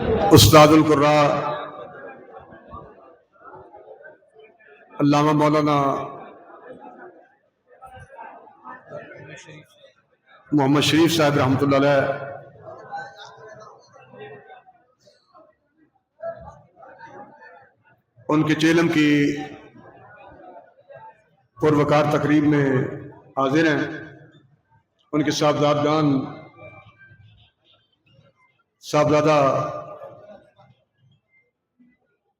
استاد القراء علامہ مولانا محمد شریف صاحب رحمۃ اللہ علیہ ان کے چیلم کی پروقار تقریب میں حاضر ہیں۔ ان کے صاحبزادگان صاحبزادہ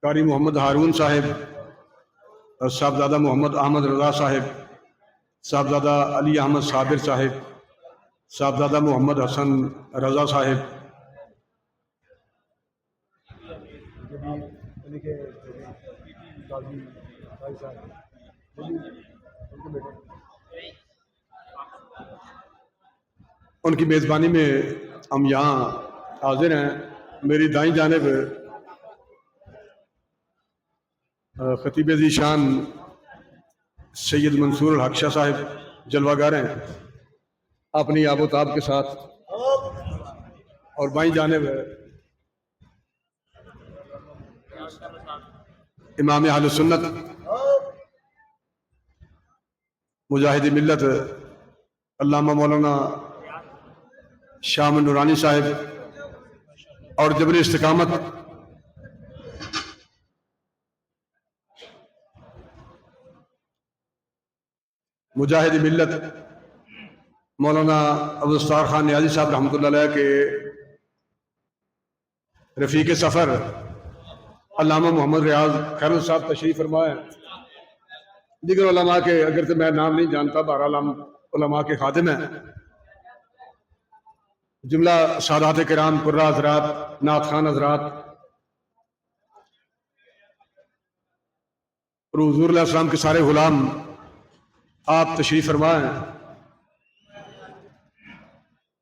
قاری محمد ہارون صاحب اور صاحبزادہ محمد احمد رضا صاحب، صاحبزادہ علی احمد صابر صاحب، صاحبزادہ محمد حسن رضا صاحب، ان کی میزبانی میں ہم یہاں حاضر ہیں۔ میری دائیں جانب خطیب ذی شان سید منصور الحق شاہ صاحب جلوہ گر ہیں اپنی آب و تاب کے ساتھ، اور بائیں جانب امام اہل سنت مجاہد ملت علامہ مولانا شام نورانی صاحب اور جبل استقامت مجاہد ملت مولانا عبدالستار خان نیازی صاحب رحمۃ اللہ علیہ کے رفیق سفر علامہ محمد ریاض خیر صاحب تشریف فرمائے۔ دیگر علماء کے اگرچہ میں نام نہیں جانتا، بہرحال ہم علماء کے خادم ہیں۔ جملہ سادات کرام، قراء حضرات، نعت خوان حضرات اور حضور علیہ السلام کے سارے غلام آپ تشریف فرمائے ہیں۔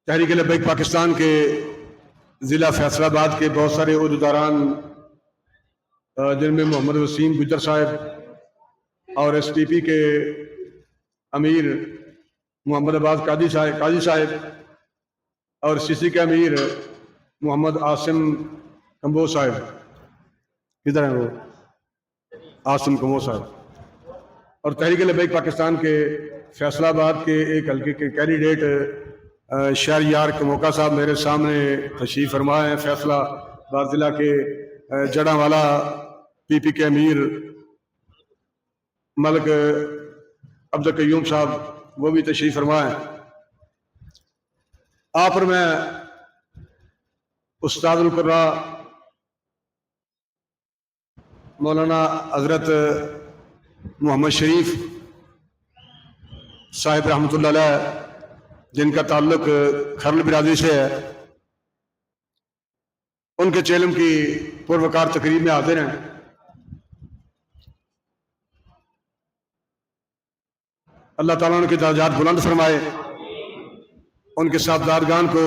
تحریک لبیک پاکستان کے ضلع فیصل آباد کے بہت سارے عہدیداران، جن میں محمد وسیم گجر صاحب اور ایس ٹی پی کے امیر محمد عباس قاضی صاحب اور سی سی کے امیر محمد عاصم کمبو صاحب، کدھر ہیں وہ؟ عاصم کمبو صاحب، اور تحریک لبیک پاکستان کے فیصل آباد کے ایک حلقے کے کینڈیڈیٹ شہر یار کموکا صاحب میرے سامنے تشریف فرمائے ہیں۔ فیصلہ آباد ضلع کے جڑاں والا پی پی کے امیر ملک عبد القیوم صاحب وہ بھی تشریف فرمائے ہیں۔ آپ اور میں استاد القراء مولانا حضرت محمد شریف صاحب رحمۃ اللہ علیہ، جن کا تعلق کھرل برادری سے ہے، ان کے چیلم کی پروقار تقریب میں حاضر ہیں۔ اللہ تعالیٰ ان کے درجات بلند فرمائے، ان کے صاحبزادگان کو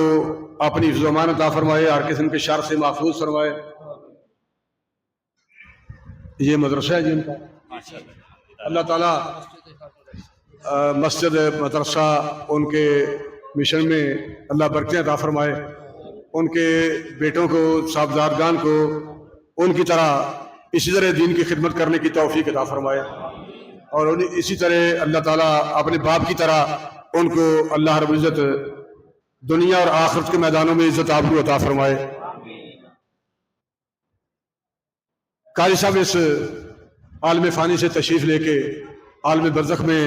اپنی حفظ و امان عطا فرمائے، ہر قسم کے شر سے محفوظ فرمائے۔ یہ مدرسہ ہے جن کا اللہ تعالیٰ مسجد مدرسہ ان کے مشن میں اللہ برکتیں عطا فرمائے، ان کے بیٹوں کو، صاحبزادگان کو ان کی طرح اسی طرح دین کی خدمت کرنے کی توفیق عطا فرمائے، اور اسی طرح اللہ تعالیٰ اپنے باپ کی طرح ان کو اللہ رب العزت دنیا اور آخرت کے میدانوں میں عزت آبرو عطا فرمائے۔ قاری صاحب اس عالم فانی سے تشریف لے کے عالم برزخ میں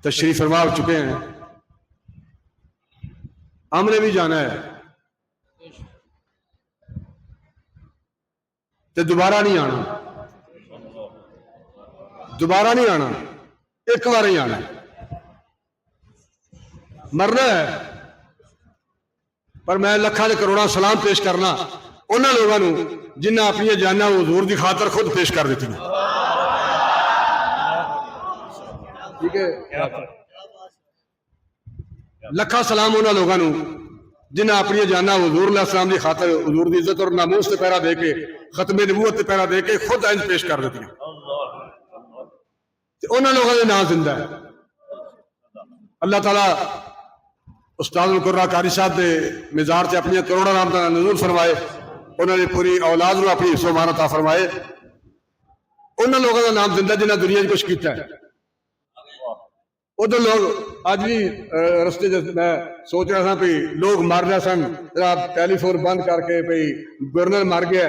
تشریف فرما ہو چکے ہیں۔ ہم نے بھی جانا ہے تو دوبارہ نہیں آنا، دوبارہ نہیں آنا، ایک بار ہی آنا ہے، مرنا ہے۔ پر میں لکھاں دے کروڑاں سلام پیش کرنا انہاں لوگاں نوں جنہاں اپنی جاناں حضور دی خاطر خود پیش کر دیتی ہیں، ٹھیک ہے؟ لکھاں سلام انہاں لوگاں نوں جنہاں اپنی جاناں حضور علیہ السلام دی خاطر حضور دی عزت اور ناموس تے پہرا دے کے، ختم نبوت تے پہرا دے کے خود انج پیش کر دیتی ہیں، انہاں لوگوں دے نام زندہ ہے۔ اللہ تعالیٰ استاد القرا قاری صاحب کے مزار سے اپنی کروڑوں رحمت نزول فرمائے، انہوں نے پوری اولاد کو اپنی حصہ مان عطا فرمائے، انہوں لوگوں کا نام زندہ جنہیں دنیا میں کچھ کیتا ہے۔ ادھر لوگ آج بھی رستے میں سوچ رہا تھا بھی لوگ مر رہے سن، ٹیلی فون بند کر کے بھی گورنر مر گیا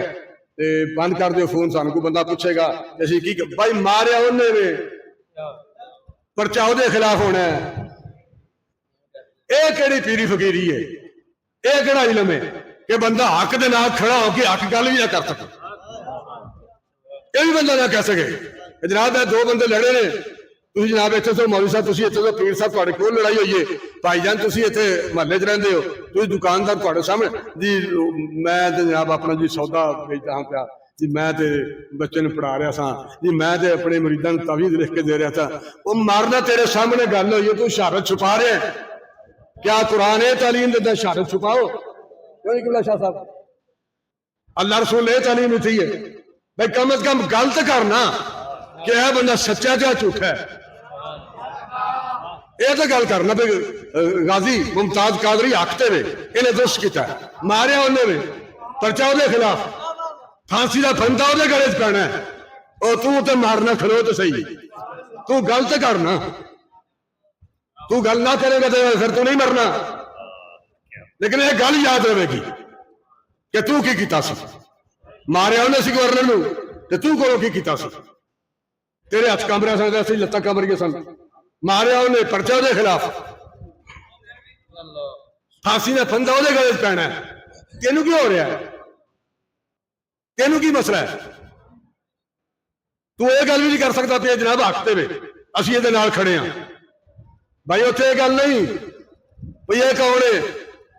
بند کر دیو فون، سانو کو بندہ پوچھے گا اسی کی بھائی ماریا انہیں میں پرچہ دے خلاف ہونا ہے۔ اے کیڑی پیری فقیری ہے، اے کیڑا علم ہے کہ بندہ حق دے نال کھڑا ہو کے حق گل بھی نہ کر سکے، یہ بھی بندہ نہ کہہ سکے جناب ہے دو بندے لڑے نے، تسی جناب اتنے تو مولوی صاحب تسی اتنے تو پیر صاحب تھوڑے کول لڑائی ہوئی ہے، بھائی جان تسی اتنے محلے چ رہندے ہو، تسی دکاندار تھوڑے سامنے جی میں جناب اپنا جی سودا بیچتا ہاں پیا جی، میں تے بچے نے پڑھا رہا سا جی، میں تے اپنے مریداں نوں تعویذ لکھ کے دے رہا تھا، وہ مارنا تیرے سامنے گل ہوئی ہے، تو شہادت چھپا رہے ہیں، کیا قرآن ہے تعلیم دیتا شہادت چھپاؤ؟ کیوں نہیں قبلہ شاہ صاحب؟ اللہ رسول نے تعلیم دیتی ہے بھائی کم از کم گل تو کرنا کہ اے بندہ سچا کیا جھوٹا ہے، یہ تو گل کرنا بھائی غازی ممتاز قادری حق تے وے انہیں درست کیتا ہے، ماریا انہیں وے پرچہ دے خلاف پھانسی دا پھندا دے گلے چ پینا ہے، اور تو مارنا کھلو تو صحیح، تو گل تو کرنا، تو گل نہ کرے گا تو پھر تو نہیں مرنا، لیکن یہ گل یاد رہے گی کہ تو کی کیتا سی، ماریا انہیں سی گورنر نوں تے تو کولوں کی کیتا سی، تیرے ہاتھ کمب رہے سن اسی لتاں کمب رہی سن، ماریا انہیں پرچہ دے خلاف پھانسی نے پھندا دے گلے چ پینا ہے، تینوں کی ہو رہا ہے، تینوں کی مسئلہ ہے؟ تو یہ گل بھی نہیں کر سکتا پہ جناب حق تے وے اسی یہ نال کھڑے ہاں بھائی، اتنے یہ گل نہیں بھئی یہ کون ہے،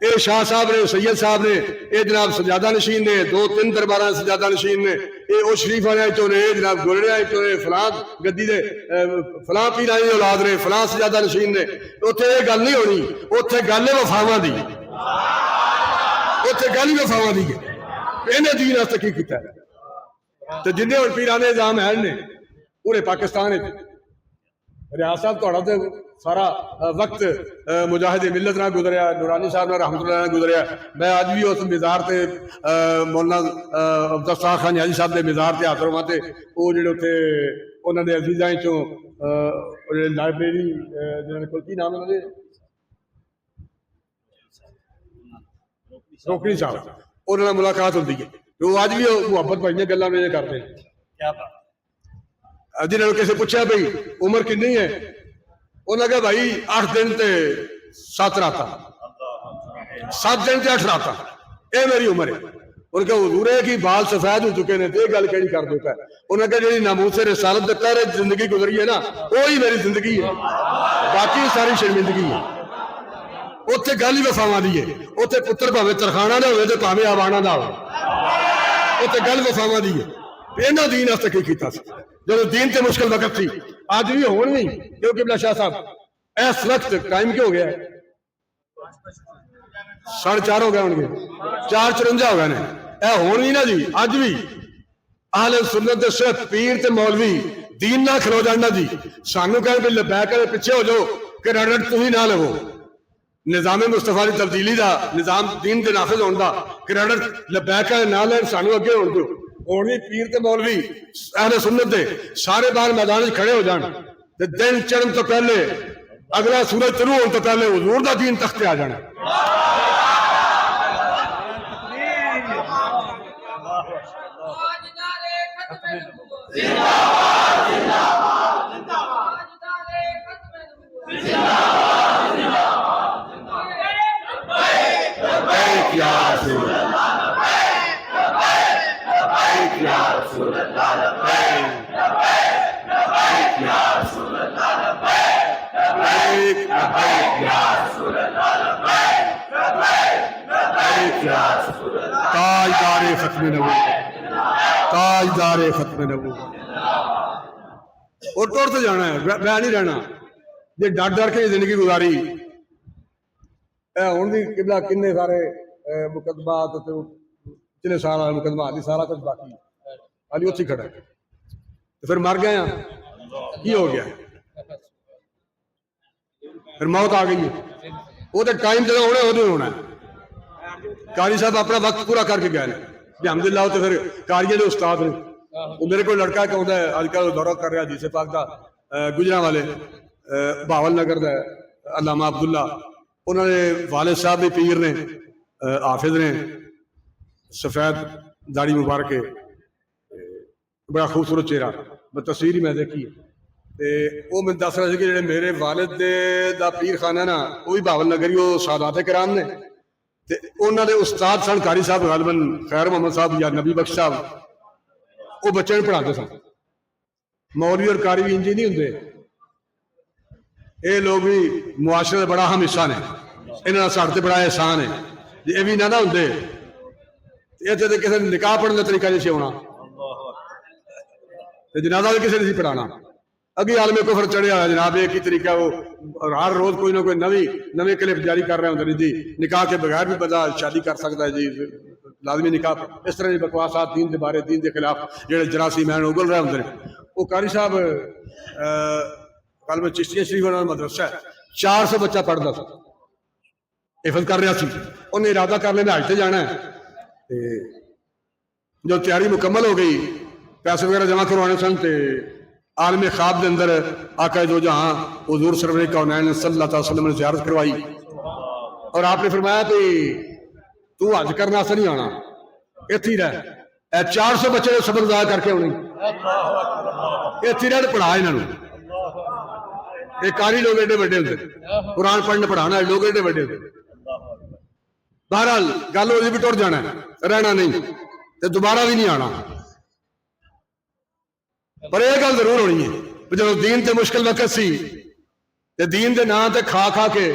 یہ شاہ صاحب نے سید صاحب نے یہ جناب سجادہ نشین نے دو تین دربارہ سجادہ نشین نے یہ وہ شریف والے چوں نے جناب گولڑے چوں نے فلاں گدی دے فلاں پیرانی اولاد نے فلاں سجادہ نشین نے، اتنے یہ گل نہیں ہونی، اتنے گل ہے وفاواں دی، اتنے گل ہی وفاواں دی ہے، انہیں دین واسطے کی کیتا ہے۔ تو جن ہن پیرانے نظام ہے نے پورے پاکستان ریاض صاحب تھوڑا تے سارا وقت مجاہد ملت نہ گزریا، نورانی صاحب نے رحمت اللہ نے گزریا، میں آج بھی اس مزار تے مولانا عبدالستار خان حاجی صاحب دے مزار تے ہاتھ رواں تے وہ جڑے اتنے انہوں نے عزیزاں چوں لائبریری جنہاں کول کی نام ہے روکنی صاحب، انہوں نے ملاقات ہوتی ہے، وہ آج بھی محبت بھائی گلاں میں کرتے ہیں۔ جنہوں نے کسی پوچھا بھائی عمر کنی ہے، انہوں نے کہا بھائی 8 دن تے 7 راتاں، 7 دن تے 8 راتاں اے میری عمر ہے۔ انہوں نے کہا حضور ہے کہ بال سفید ہو چکے نے تے گل کیڑی کر دیتا ہے؟ انہوں نے کہا جی ناموس رسالت دے پہرے زندگی گزری ہے نا وہی میری زندگی ہے، باقی ساری شرمندگی ہے۔ اتنے گل ہی وفاواں دی ہے، اتنے پتر بھاوے ترخانہ نہ ہوئے تے بھاوے آوانا نہ ہوئے، اتنے گل وفاواں دی ہے۔ انہاں دین واسطے کی کیتا سی جب دین تے مشکل وقت تھی، آج بھی ہون نہیں، کیونکہ قبلہ شاہ صاحب اس وقت ٹائم کیوں ہو گیا ہے 4:30 ہو گئے ہوں گے، 4:54 ہو گئے نے، اے ہون نہیں نا جی، آج بھی اہل سنت دے صرف پیر تے مولوی دین نہ کھلو جانا جی، سانو کہنے بھی لبیک کرے پیچھے ہو جاؤ کہ ریڈٹ تھی نہ لو، نظام مصطفیٰ دی تبدیلی دا نظام دین دے نافذ ہون دا کہ ریڈٹ لبیک کرے نہ لین سانو اگے ہون دو، اور بھی پیر تے مولوی اہل سنت دے سارے بار میدان کھڑے ہو جان تے دن چڑھن تو پہلے اگلا سورج طلوع ہونے تو پہلے حضور دا دین تختے آ جانا۔ تاجدار ختم نبوت، تاجدار ختم نبوت، اور ٹوٹ تو جانا ہے، میں نہیں رہنا جی ڈر ڈر کے زندگی گزاری۔ ہوں بھی قبلہ کنے سارے مقدمات پچھلے سال والے مقدمات سارا کچھ باقی علی اتھی کھڑا ہے، پھر مر گئے ہیں کی ہو گیا، پھر موت آ گئی ہے، وہ تو ٹائم جب ہونا ادو ہونا ہے. قاری صاحب اپنا وقت پورا کر کے گئے الحمدللہ. تو پھر قاریوں کے استاد نے. وہ میرے کو لڑکا کہ آتا ہے اج کل دورہ کر رہا حدیث پاک کا گجرا والے بہاول نگر کا علامہ عبداللہ. انہوں نے والد صاحب بھی پیر نے حافظ نے سفید داڑھی مبارک ہے بڑا خوبصورت چہرہ میں تصویر ہی میں دیکھی ہے. وہ میں دس رہا سی کہ میرے والد دا پیر خانہ نا وہ بھی بہاول نگر ہی وہ سادات کرام نے. انہوں نے استاد سن قاری صاحب غالباً خیر محمد صاحب یا نبی بخش صاحب وہ بچے پڑھاتے سن. مولوی اور قاری بھی انجی نہیں ہوں. یہ لوگ بھی معاشرے کا بڑا اہم حصہ نے. انہوں نے ساڑھتے بڑا احسان ہے. یہ بھی نہ ہوں یہ تو کسی نے نکاح پڑھنے کا طریقہ نہیں ہونا. جنازہ بھی کسی نے نہیں پڑھانا. اگی عالم کفر چڑھیا ہوا جناب ایک ہی طریقہ وہ ہر روز کوئی نہ کوئی نویں کلپ جاری کر رہے ہوتے جی نکاح کے بغیر بھی بندہ شادی کر سکتا ہے جی لازمی نکاح. اس طرح کی بکواسات دین کے بارے دین کے خلاف جڑے جراثیم ہیں اگل رہے ہوتے ہیں. وہ قاری صاحب کل میں چشتیہ شریف انہوں نے مدرسہ 400 بچہ پڑھتا تھا حفظ کر رہا سی. انہیں ارادہ کر لیا حج سے جانا ہے. جو تیاری مکمل ہو گئی پیسے وغیرہ جمع کروانے سن تے عالم خواب کے اندر آقا دو جہاں حضور سرور کونین صلی اللہ علیہ وسلم نے زیارت کروائی اور آپ نے فرمایا کہ تو حج کرنا سے نہیں آنا اتھی ہی رہ. 400 بچے سبق ضائع کر کے آنے اتھی رہ پڑھا انہوں نے. یہ قاری لوگ ایڈے بڑے ہوتے قرآن پڑھنے پڑھانا لوگ ایڈے بڑے ہوتے. بہرحال گل ہو بھی ٹر جانا ہے رہنا نہیں تو دوبارہ بھی نہیں آنا. پر یہ گل ضرور ہونی ہے جب دین تے مشکل وقت سی تے دین دے نام تے کھا کھا کے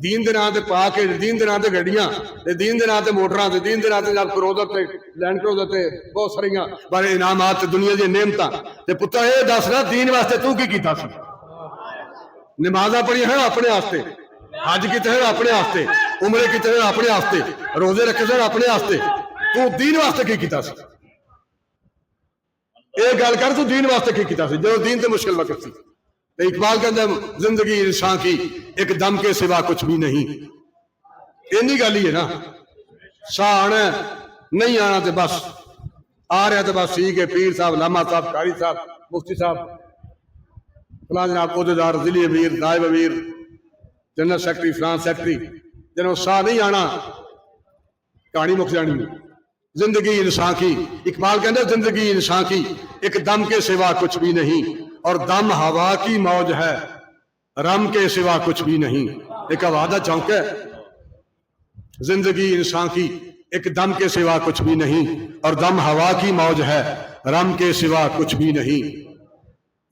دین دے نام تے پا کے دین دے نام تے گڈیاں تے دین دے نام تے موٹراں تے دین دے نام تے جب کروزر تے لینڈ کروزر تے بہت ساریاں بڑے انعامات تے دنیا دی نعمتاں تے پتر اے دس رہا دین واسطے تو کی کیتا سی. نمازاں پڑھی ہیں اپنے واسطے حج کیتے ہیں اپنے واسطے عمرے کیتے ہیں اپنے واسطے روزے رکھے ہیں اپنے واسطے تو دین واسطے کی کیتا سی. ایک گل کر تو دین واسطے کی کیتا سی جو دین تے مشکل وقت سی. اقبال کہتا ہے زندگی انسان کی ایک دم کے سوا کچھ بھی نہیں. اینی گل ہی ہے نا. سا آنا نہیں آنا تے بس آ رہا تے بس ٹھیک ہے. پیر صاحب علامہ صاحب قاری صاحب مفتی صاحب فلاں جناب عہدیدار ضلعی امیر نائب امیر جنرل سیکرٹری فلاں سیکرٹری جنہوں سا نہیں آنا کہانی مک جانی. زندگی انسان کی اقبال کہتے ہیں زندگی انسان کی ایک دم کے سوا کچھ بھی نہیں اور دم ہوا کی موج ہے رم کے سوا کچھ بھی نہیں. ایک وعدہ چونک ہے زندگی انسان کی ایک دم کے سوا کچھ بھی نہیں اور دم ہوا کی موج ہے رم کے سوا کچھ بھی نہیں.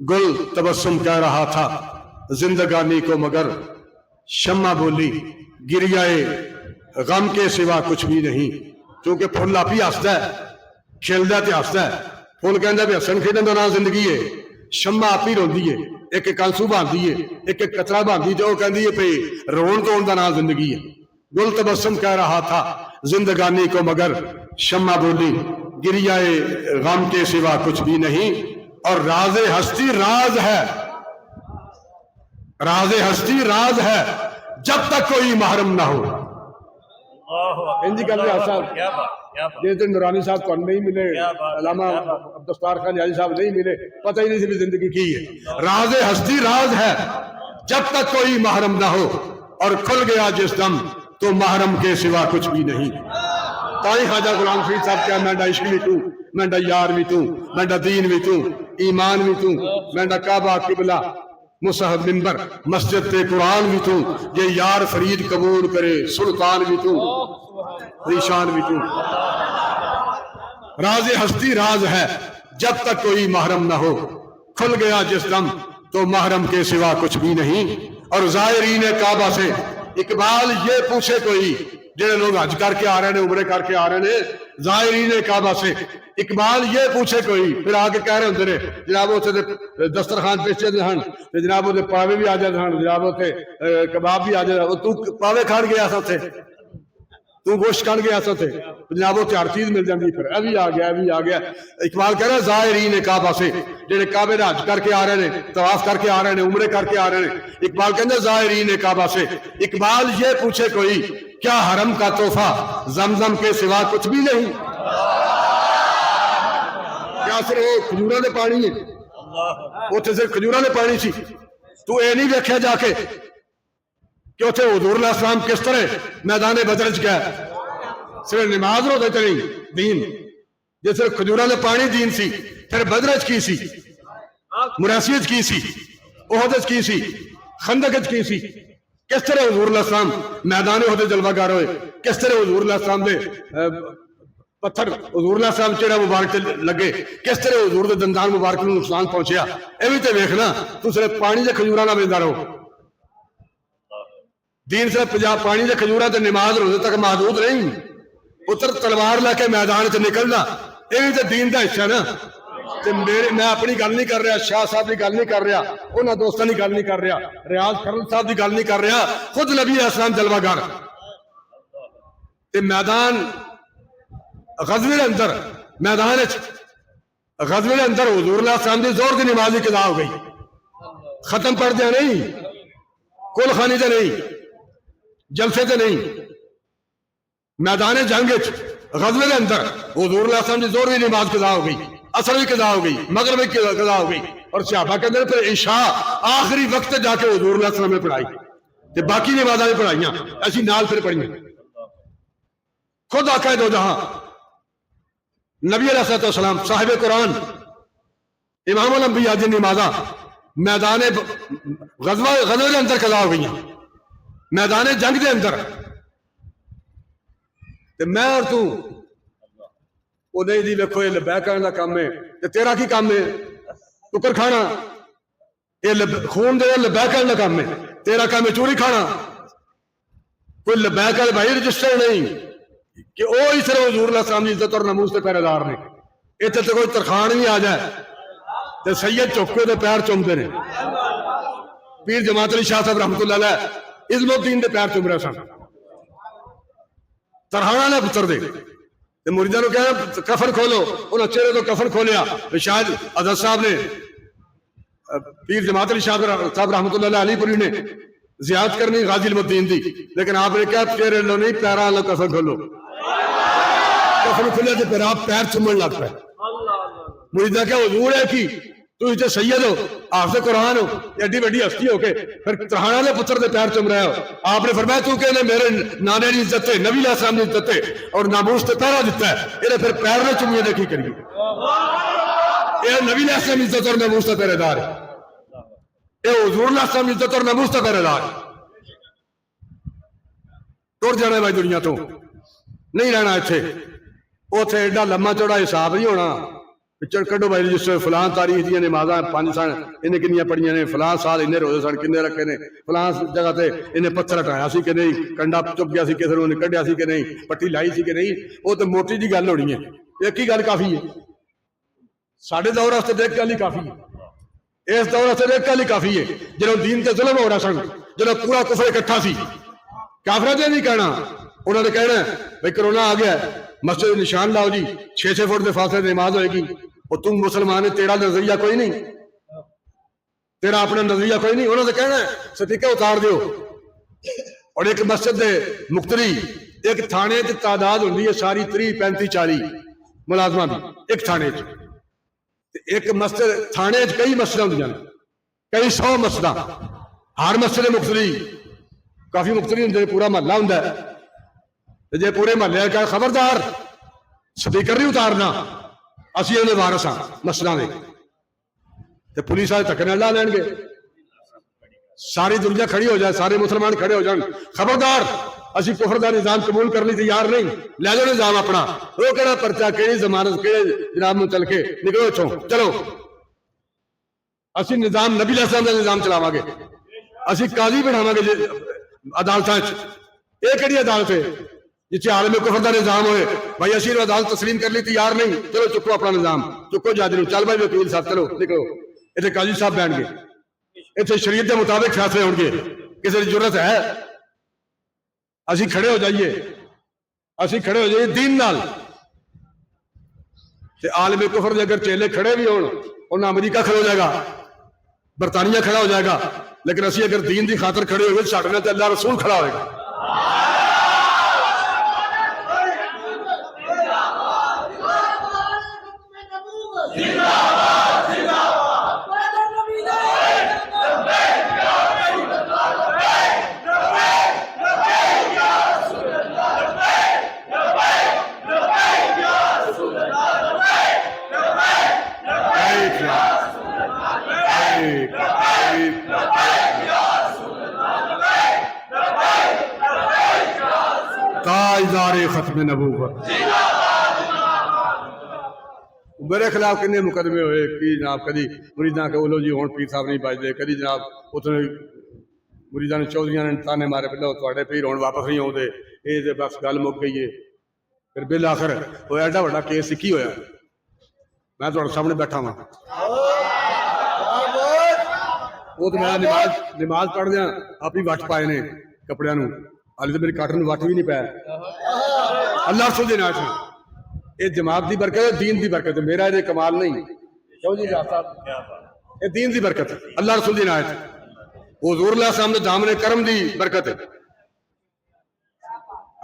گل تبسم کہہ رہا تھا زندگانی کو مگر شمع بولی گریائے غم کے سوا کچھ بھی نہیں. کیونکہ پھول آپ ہی ہستا ہے کھیلتا تے ہستا ہے. پھول کہندا بھی ہسن کھیڈن دا نام زندگی ہے. شمع آپ ہی روندی ہے ایک ایک آنسو باندھی ہے ایک ایک قطرہ باندھی تے وہ کہندی ہے پئی رون تو دا نام زندگی ہے. گل تبسم کہہ رہا تھا زندگانی کو مگر شمع بولی گریائے غم کے سوا کچھ بھی نہیں اور راز ہستی راز ہے راز ہستی راز ہے جب تک کوئی محرم نہ ہو. انجی کہتے ہیں صاحب جس دن نورانی صاحب کو نہیں ملے علامہ عبدالستار خان یاری صاحب نہیں ملے پتہ ہی نہیں سی بھی زندگی کی ہے. راز ہستی راز ہے جب تک کوئی محرم نہ ہو اور کھل گیا جس دم تو محرم کے سوا کچھ بھی نہیں. تائی خواجہ غلام فرید صاحب کیا میں عشق بھی تو میں یار بھی تو میں دین بھی تو ایمان بھی تو میں کعبہ قبلہ مصحف منبر مسجد تے قرآن بھی تو یہ یار فرید قبول کرے سلطان بھی تو ریشان بھی تو. راز ہستی راز ہے جب تک کوئی محرم نہ ہو کھل گیا جس دم تو محرم کے سوا کچھ بھی نہیں. اور زائرین کعبہ سے اقبال یہ پوچھے کوئی جنہیں لوگ حج کر کے آ رہے ہیں عمرے کر کے آ رہے ہیں زائرین کعبہ سے اقبال یہ پوچھے کوئی پھر آگے کہہ رہے ہوتے ہیں جناب اتنے دسترخوان پیچھے ہیں جناب اتنے پاوے بھی آ جاتے ہیں جناب اتنے کباب بھی آ جاتے تو پاوے کھان گیا تھا اتنے تو گوشت کھان گیا سو تے جناب وہ ہر چیز مل جاتی پھر ابھی آ گیا اقبال کہہ رہا ہے زائرین کعبہ سے جڑے کعبے دا حج کر کے آ رہے ہیں طواف کر کے آ رہے ہیں عمرے کر کے آ رہے ہیں اقبال کہتے ہیں زائرین کعبہ سے اقبال یہ پوچھے کوئی کیا حرم کا تحفہ زمزم کے سوا کچھ بھی نہیں کیا صرف کھجوراں دے پانی ہے اتنے صرف کھجوراں دے پانی سی تو اے نہیں دیکھا جا کے کہ اتنے حضور علیہ السلام کس طرح میدان بدر چ گیا صرف نماز روزے تے نہیں دین جے صرف کھجوراں دے پانی دین سی پھر بدر چ کی سی مراسی چ کی سی احد چ کی سی خندق چ کی سی کس طرح حضور علیہ السلام میدان احد جلوہ گر ہوئے کس طرح حضور علیہ السلام دے پتھر حضور علیہ السلام چہرہ مبارک لگے کس طرح حضور دے دندان مبارک نوں نقصان پہنچیا اے وی تے ویکھنا تو صرف پانی دے کھجوراں نال ویندا رہو دین صرف پانی دے کھجوراں تے نماز روزے تک محدود نہیں پتر تلوار لے کے میدان چ نکلنا اے وی تے دین دا حصہ نا تے میں اپنی گل نہیں کر رہا شاہ صاحب دی گل نہیں کر رہا انہاں دوستاں دی گل نہیں کر رہا ریاض کرن صاحب دی گل نہیں کر رہا خود نبی علیہ السلام جلوہ گر تے میدان غزوے دے اندر میدان غزوے دے اندر حضور علیہ السلام دی زور دی نماز کی قضا ہو گئی ختم پڑھ دیا نہیں کل خانی تے نہیں جلسے تے نہیں میدان جنگ غزوے دے اندر حضور علیہ السلام دی زور دی نماز قضا ہو گئی عصر بھی قضا ہو گئی مغرب بھی قضا ہو گئی اور صحابہ کے اندر پھر عشاء آخری وقت جا کے حضور علیہ السلام نے پڑھائی تے باقی نمازاں بھی پڑھائیاں ایسی نال پھر پڑھیاں خود آقا دو جہاں نبی علیہ السلام صاحب قرآن امام الانبیاء دی نمازاں میدان غزوے دے اندر قضا ہو گئی میدان جنگ دے اندر تے میں اور تو وہ نہیں جی ویکھو یہ لبیک کرنے دا کام ہے تے تیرا کی کام ہے ٹکر کھانا یہ خون دے لبیک کرنے دا کام ہے تیرا کام ہے چوری کھانا کوئی لبیک والے بھائی رجسٹر نہیں کہ وہ ہی صرف حضور علیہ السلام کی عزت اور ناموس کے پہرے دار نے اتنے تو کوئی ترخان بھی آ جائے تو سید چوکے دے پیر چومتے ہیں پیر جماعت علی شاہ صاحب رحمۃ اللہ علیہ عزم الدین دے پیر چوم رہے سن ترخانہ نہ پتر دے مریداں نوں کہنا کفن کھولو انہوں چہرے تو کفن کھولیا شاید حضرت صاحب نے پیر جماعت علی شاہ صاحب رحمۃ اللہ علیہ پوری نے زیارت کرنی غازی علم الدین دی لیکن آپ نے کہا چہرے لو نہیں پیراں لو کفن کھولو کفن کھولیا تو پھر آپ پیر چومن لگ پے مریداں کیا حضور ہے کی تو تے سید ہو حافظ قرآن ہو ایڈی بڑی ہستی ہو کے پھر ترہانہ نے پتر دے پیر چوم رہے ہو آپ نے فرمایا تو کہ میرے نانے کی عزت ہے نبی علیہ السلام کی عزت ہے اور ناموس تے پہرا دیتا ہے انہیں پھر پیر نے چومیے دے کی کریے یہ نبی علیہ السلام کی عزت اور ناموس تے پہرے دار ہے یہ حضور علیہ السلام کی عزت اور ناموس تے پہرے دار ہے ٹر جانا ہے بھائی دنیا تو نہیں رہنا اتنے اتنے ایڈا لمبا چوڑا حساب نہیں ہونا کڈو بھائی جس فلاں تاریخ دیا نمازاں 5 سن انہیں کنیاں پڑھیاں نے فلاں سال انہیں روزے سن کنے رکھے نے فلاں جگہ تے انہیں پتھر ہٹایا سی کہ نہیں کنڈا چپ گیا سی کسی نے کڈیا سی کہ نہیں پٹی لائی سی کہ نہیں وہ تو موٹی جی گل ہونی ہے ایک ہی گل کافی ہے ساڈے دور واسطے ایک گل ہی کافی ہے اس دور واسطے ایک گل ہی کافی ہے جدوں دین تے ظلم ہو رہا سن جدوں پورا کفر اکٹھا سی کافراں تے نہیں کہنا انہوں نے کہنا بھائی کرونا آ گیا مسجد نشان لاؤ جی 6 فٹ دے فاصلے نماز ہوئے گی اور تم مسلمان ہے تیرا نظریہ کوئی نہیں تیرا اپنا نظریہ کوئی نہیں انہوں نے کہنا ہے سٹیکے اتار دیو اور ایک مسجد دے مقتدی ایک تھانے کی تعداد ہوندی ہے ساری 30 35 40 ملازمہ بھی ایک تھانے ایک مسجد تھانے کئی مسجد ہوندیاں کئی 100 مسجد ہر مسجد مقتدی کافی مقتدی ہوندے پورا محلہ ہوندا ہے جے پورے محلے کا خبردار سپیکر نہیں اتارنا اسی انہیں وارث ہاں مسجداں دے تے پولیس والے تکنے لا لین گے ساری دنیا کھڑی ہو جائے سارے مسلمان کھڑے ہو جان خبردار اسی کفر دا نظام قبول کرنے تیار نہیں لے لو نظام اپنا وہ کہڑا پرچہ کہڑی ضمانت کہڑے جناب میں چل کے نکلو چھو چلو اسی نظام نبی علیہ السلام دا نظام چلاواں گے اسی قاضی بناواں گے عدالتاں وچ اے کیڑی عدالت ہے جس عالم کفر دا نظام ہوئے بھائی اسی عدالت تسلیم کر لی تیار نہیں چلو چکو اپنا نظام چکو جاج چل بھائی وکیل صاحب چلو نکلو اتنے قاضی صاحب بہن گے اتنے شریعت کے مطابق فیصلے ہون گے کسی کی ضرورت ہے اسی کھڑے ہو جائیے اسی کھڑے ہو جائیے دین نال تے عالم کفر دے اگر چیلے کھڑے بھی ہون انہاں امریکہ کھڑا ہو جائے گا، برطانیہ کھڑا ہو جائے گا، لیکن اسی اگر دین دی خاطر کھڑے ہوئے ساڈے نال تے اللہ رسول کھڑا ہوئے گا۔ تاجدار ختم نبوت میرے خلاف کنے مقدمے ہوئے کہ جناب کدی مریداں کہ لو جی ہون پیر صاحب نہیں بجدے، کدی جناب اتنے مریداں نے چودھریاں نے تانے مارے پہلے تواڈے پیر ہون واپس نہیں آؤندے، اے تے بس گل مک گئی ہے۔ پھر بالآخر ہویا ایڈا بڑا کیس کی ہویا، میں تہاڈے سامنے بیٹھا ہاں، وہ تو میں نماز پڑھ دیا آپ ہی وٹ پائے نے کپڑیاں نو، حالے تو میری کاٹن وٹ بھی نہیں پایا۔ اللہ رسول دی عنایت ہے، یہ جماعت دی برکت ہے، دین دی برکت ہے، میرا یہ کمال نہیں، کیوں جی صاحب، یہ دین دی برکت ہے، اللہ رسول دی عنایت ہے، حضور اللہ صلی اللہ علیہ وسلم دے دامن کرم دی برکت ہے۔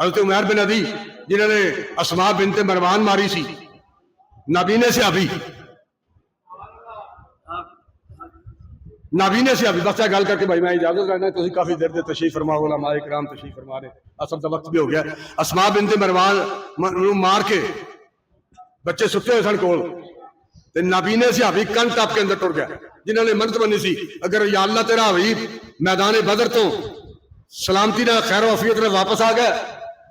حضرت عمیر بن عدی جنہوں نے اسماء بنت مروان ماری سی، نابینے سے ابھی نابینے سے ابھی بس گل کر کے بھائی میں اجازت لینا، تسی کافی دیر دے تشریف فرما، علماء کرام تشریف فرما رہے، اصل تو وقت بھی ہو گیا۔ اسماء بنت مروان مار کے بچے ستے ہوئے سن کول تے نابینے سے ابھی کن ٹاپ کے اندر ٹر گیا، جنہوں نے منت بنی سی اگر یا اللہ تیرا حبیب میدان بدر تو سلامتی نہ خیر و عافیت نہ واپس آ گیا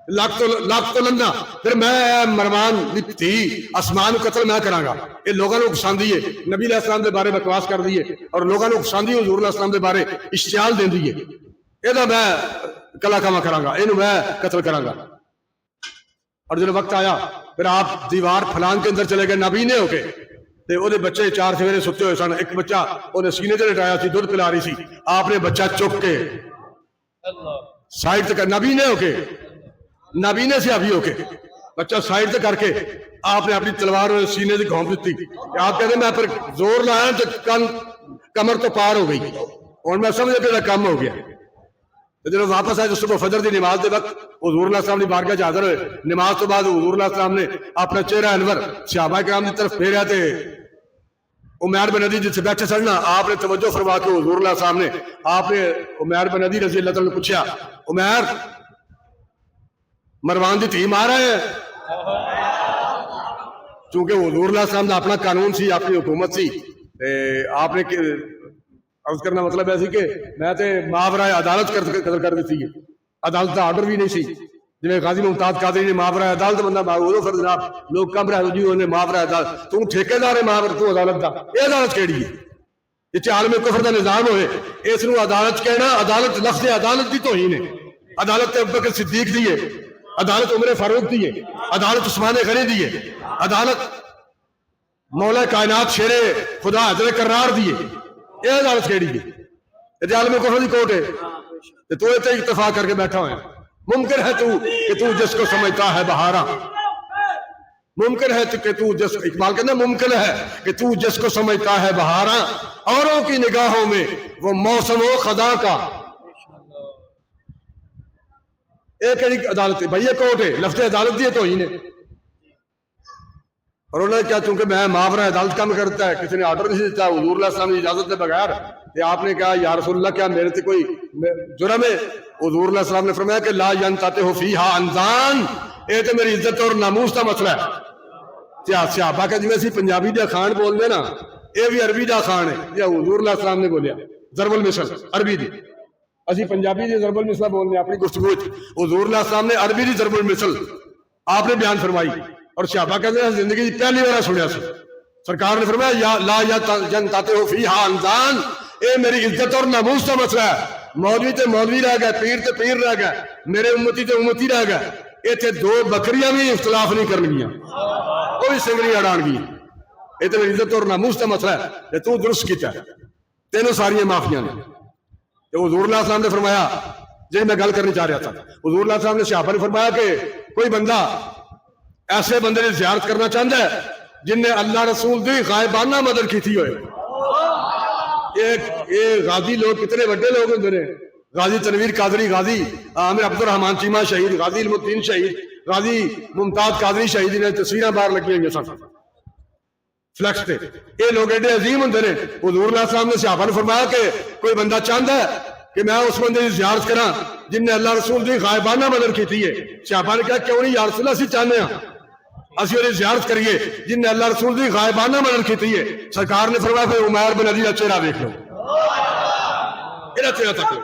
لاکھ تو لندہ، پھر میں مروان تھی اسمان قتل میں کراں گا۔ یہ لوگوں کو پسند ہے، نبی علیہ السلام دے بارے بکواس کر دیے اور لوگوں کو پسند ہے حضور علیہ السلام دے بارے اشتعال دین دیے، یہ میں کلا کما کراں گا، یہ میں قتل کراں گا۔ اور جب وقت آیا پھر آپ دیوار پھلان کے اندر چلے گئے نابینے ہو کے، تے وہ بچے چار سویرے ستے ہوئے سن، ایک بچہ انہیں سینے تے لٹایا سی، دودھ پلا رہی سی، آپ نے بچہ چک کے سائڈ تک نابینے ہو کے، نابینے سے ابھی ہو کے بچہ سائڈ سے کر کے آپ نے اپنی تلوار سینے سے گھونپ دیتی، آپ کہتے ہیں میں پر زور لایا تو کمر تو پار ہو گئی اور میں سمجھے پہ کم ہو گیا۔ جب واپس آئے تو صبح فجر دی نماز دے وقت حضور اللہ السلام نے بارگاہ حاضر ہوئے، نماز تو بعد حضور اللہ السلام نے اپنا چہرہ انور صحابہ کرام کی طرف پھیرا تے عمیر بن عدی جس سے بیٹھے سڑنا آپ نے توجہ فرما کے حضور اللہ السلام نے آپ نے عمیر بن عدی رضی اللہ تعالیٰ نے پوچھا عمیر مروان دی تھی مار رہے ہیں، چونکہ حضور اللہ السلام دا اپنا قانون سی، اپنی حکومت سی، آپ نے عرض کرنا مطلب ایسی کہ میں تے ماورائے عدالت قتل کر دیتی ہے، عدالت دا آرڈر بھی نہیں سی، جی غازی ممتاز قادری نے ماورائے عدالت بندہ معروف ہے جناب، لوگ کم رہے جی انہیں ماورائے عدالت، تو ٹھیکے دار ہے ماور تو عدالت دا، یہ عدالت کیڑی ہے؟ یہ عالم کفر دا نظام ہوئے اس نو عدالت کہنا، عدالت لفظ عدالت دی توہین ہے، عدالت ابوبکر صدیق دی ہے، عدالت عمر فاروق دی ہے، عدالت عثمان غنی دی ہے، عدالت مولا کائنات شیر خدا حضرت کرار دی ہے، یہ عدالت کیڑی ہے؟ یہ عالم کفر دی کوٹ ہے، تو تے اتفاق کر کے بیٹھا ہوئے ممکن ہے کہ تو جس کو سمجھتا ہے بہارا، ممکن ہے کہ تو جس اقبال کہنا ممکن ہے کہ تو جس کو سمجھتا ہے بہارا، اوروں کی نگاہوں میں وہ موسم و خدا کا، ایک عدالت ہے بھائی، یہ کوٹ ہے، لفظ عدالت دی تو ہی نے، اور انہوں نے کیا چونکہ میں ماورا عدالت کام کرتا ہے، کسی نے آرڈر نہیں دیتا حضور اللہ السلام نے اجازت دے بغیر، کہ آپ نے کہا یا رسول اللہ کیا میرے سے کوئی جرم ہے؟ حضور اللہ السلام نے فرمایا کہ لا ینتطع فیہا انزان، یہ تو میری عزت اور ناموس کا مسئلہ ہے۔ صحابہ کا جی میں پنجابی دا خان بول دے نا، یہ بھی عربی دا خان ہے، یہ حضور اللہ السلام نے بولیا ضرب المثل عربی دی، اسی پنجابی دی ضرب المثل بولنے اپنی گفتگو، حضور اللہ السلام نے عربی دی ضرب المثل آپ نے بیان فرمائی، اور صحابہ کہتے ہیں زندگی پہلی بار سنیا سی، سرکار نے فرمایا یا لا ینتطع فیہا انزان، اے میری عزت اور ناموس کا مسئلہ ہے، مولوی تے مولوی رہ گئے، پیر تے پیر رہ گئے، میرے امتی تے امتی رہ گئے، یہ تے دو بکریاں بھی اختلاف نہیں کرنگیاں، وہ بھی سنگری اڑان گی، یہ تے میری عزت اور ناموس کا مسئلہ ہے، کہ تو درست کیتا ہے، تینوں ساریاں معافیاں نے۔ تو حضور اللہ السلام نے فرمایا، جی میں گل کرنی چاہ رہا تھا، حضور اللہ السلام نے صحابہ نے فرمایا کہ کوئی بندہ ایسے بندے نے زیارت کرنا چاہتا ہے جن نے اللہ رسول دی غائبانہ مدد کی تھی ہوئے. یہ غازی لوگ کتنے بڑے لوگ ہوندے نے. غازی تنویر قادری، غازی عامر عبد الرحمان چیمہ شہید، غازی علم الدین شہید، غازی ممتاز قادری شہید نے تصویراں باہر لگی ہوئی سن فلیکس تے. یہ لوگ ایڈے عظیم ہوندے نے. حضور علیہ السلام نے صحابہ نے فرمایا کہ کوئی بندہ چاہتا ہے کہ میں اس بندے کی زیارت کراں جن نے اللہ رسول دی غائبانہ مدد کی ہے. صحابہ نے کہا کیوں نہیں یا رسول اللہ، اسی چاہتے ہیں اسی انہیں زیارت کریے جن نے اللہ رسول دی غائبانہ مدد کی ہے. سرکار نے فرمایا پھر عمیر بن عدی کا چہرہ دیکھ لو، یہ چہرہ تک لو.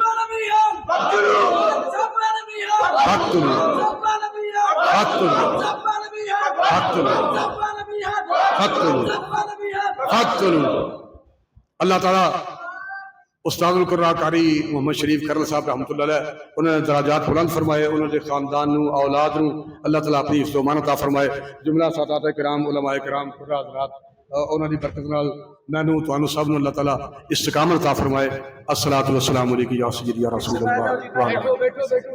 اللہ تعالیٰ استاد القراء قاری محمد شریف کرل صاحب رحمۃ اللہ علیہ انہوں نے درجات بلند فرمائے، انہوں نے خاندان نو اولاد نو اللہ تعالیٰ اپنی حفظ و امان عطا فرمائے. جملہ سادات کرام، علماء کرام، خدا حضرات انہوں نے برکت نال مینوں تانوں سب نو اللہ تعالیٰ استقامت عطا فرمائے. الصلاۃ والسلام علیکم یا سیدی یا رسول اللہ.